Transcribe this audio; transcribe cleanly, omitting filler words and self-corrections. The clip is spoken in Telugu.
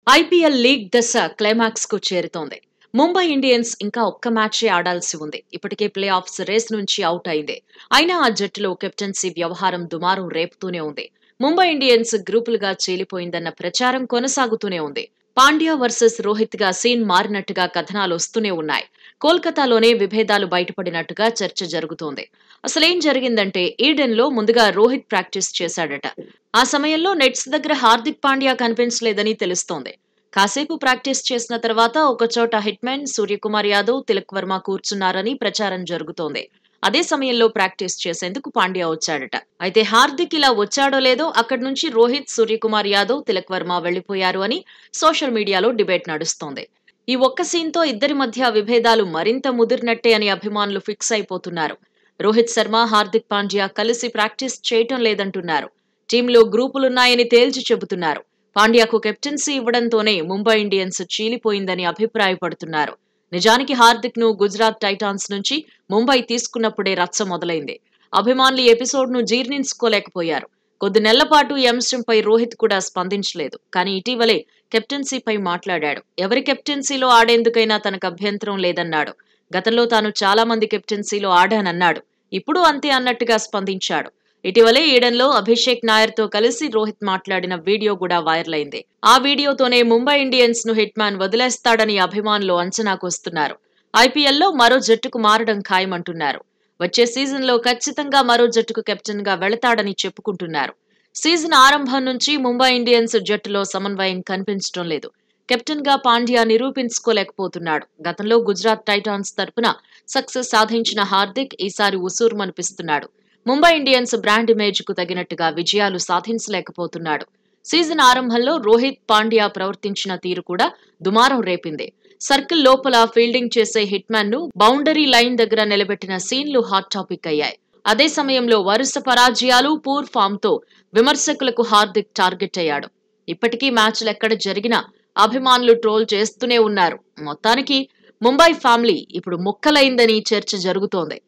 ఐపీఎల్ లీగ్ దశ క్లైమాక్స్ కు చేరుతోంది. ముంబై ఇండియన్స్ ఇంకా ఒక్క మ్యాచే ఆడాల్సి ఉంది. ఇప్పటికే ప్లే ఆఫ్స్ రేస్ నుంచి అవుట్ అయింది. అయినా ఆ జట్టులో కెప్టెన్సీ వ్యవహారం దుమారం రేపుతూనే ఉంది. ముంబై ఇండియన్స్ గ్రూపులుగా చీలిపోయిందన్న ప్రచారం కొనసాగుతూనే ఉంది. పాండ్యా వర్సెస్ రోహిత్ గా సీన్ మారినట్టుగా కథనాలు వస్తూనే ఉన్నాయి. కోల్కతాలోనే విభేదాలు బయటపడినట్టుగా చర్చ జరుగుతోంది. అసలేం జరిగిందంటే ఈడెన్ లో ముందుగా రోహిత్ ప్రాక్టీస్ చేశాడట. ఆ సమయంలో నెట్స్ దగ్గర హార్దిక్ పాండ్యా కనిపించలేదని తెలుస్తోంది. కాసేపు ప్రాక్టీస్ చేసిన తర్వాత ఒకచోట హిట్మెన్ సూర్యకుమార్ యాదవ్, తిలక్ వర్మ కూర్చున్నారని ప్రచారం జరుగుతోంది. అదే సమయంలో ప్రాక్టీస్ చేసేందుకు పాండ్యా వచ్చాడట. అయితే హార్దిక్ ఇలా వచ్చాడో లేదో అక్కడి నుంచి రోహిత్, సూర్యకుమార్ యాదవ్, తిలక్ వర్మ వెళ్లిపోయారు అని సోషల్ మీడియాలో డిబేట్ నడుస్తోంది. ఈ ఒక్క సీన్ తో ఇద్దరి మధ్య విభేదాలు మరింత ముదిరినట్టే అని అభిమానులు ఫిక్స్ అయిపోతున్నారు. రోహిత్ శర్మ, హార్దిక్ పాండ్యా కలిసి ప్రాక్టీస్ చేయటం లేదంటున్నారు. టీంలో గ్రూపులున్నాయని తేల్చి చెబుతున్నారు. పాండ్యాకు కెప్టెన్సీ ఇవ్వడంతోనే ముంబై ఇండియన్స్ చీలిపోయిందని అభిప్రాయపడుతున్నారు. నిజానికి హార్దిక్ ను గుజరాత్ టైటాన్స్ నుంచి ముంబై తీసుకున్నప్పుడే రచ్చ మొదలైంది. అభిమానులు ఈ ఎపిసోడ్ ను జీర్ణించుకోలేకపోయారు. కొద్ది నెలల పాటు ఈ అంశంపై రోహిత్ కూడా స్పందించలేదు. కానీ ఇటీవలే కెప్టెన్సీపై మాట్లాడాడు. ఎవరి కెప్టెన్సీలో ఆడేందుకైనా తనకు అభ్యంతరం లేదన్నాడు. గతంలో తాను చాలా మంది కెప్టెన్సీలో ఆడానన్నాడు. ఇప్పుడు అంతే అన్నట్టుగా స్పందించాడు. ఇటీవలే ఈడెన్లో అభిషేక్ నాయర్ తో కలిసి రోహిత్ మాట్లాడిన వీడియో కూడా వైరల్ అయింది. ఆ వీడియోతోనే ముంబై ఇండియన్స్ ను హిట్ మ్యాన్ వదిలేస్తాడని అభిమానులు అంచనాకొస్తున్నారు. ఐపీఎల్లో మరో జట్టుకు మారడం ఖాయమంటున్నారు. వచ్చే సీజన్ లో ఖచ్చితంగా మరో జట్టుకు కెప్టెన్ గా వెళతాడని చెప్పుకుంటున్నారు. సీజన్ ఆరంభం నుంచి ముంబై ఇండియన్స్ జట్టులో సమన్వయం కనిపించడం లేదు. కెప్టెన్ గా పాండ్యా నిరూపించుకోలేకపోతున్నాడు. గతంలో గుజరాత్ టైటాన్స్ తరపున సక్సెస్ సాధించిన హార్దిక్ ఈసారి ఉసూరుమనిపిస్తున్నాడు. ముంబై ఇండియన్స్ బ్రాండ్ ఇమేజ్ కు తగినట్టుగా విజయాలు సాధించలేకపోతున్నాడు. సీజన్ ఆరంభంలో రోహిత్, పాండ్యా ప్రవర్తించిన తీరు కూడా దుమారం రేపింది. సర్కిల్ లోపల ఫీల్డింగ్ చేసే హిట్ మ్యాన్ ను బౌండరీ లైన్ దగ్గర నిలబెట్టిన సీన్లు హాట్ టాపిక్ అయ్యాయి. అదే సమయంలో వరుస పరాజయాలు, పూర్ ఫామ్ తో విమర్శకులకు హార్దిక్ టార్గెట్ అయ్యాడు. ఇప్పటికీ మ్యాచ్లు ఎక్కడ జరిగినా అభిమానులు ట్రోల్ చేస్తూనే ఉన్నారు. మొత్తానికి ముంబై ఫ్యామిలీ ఇప్పుడు ముక్కలైందని చర్చ జరుగుతోంది.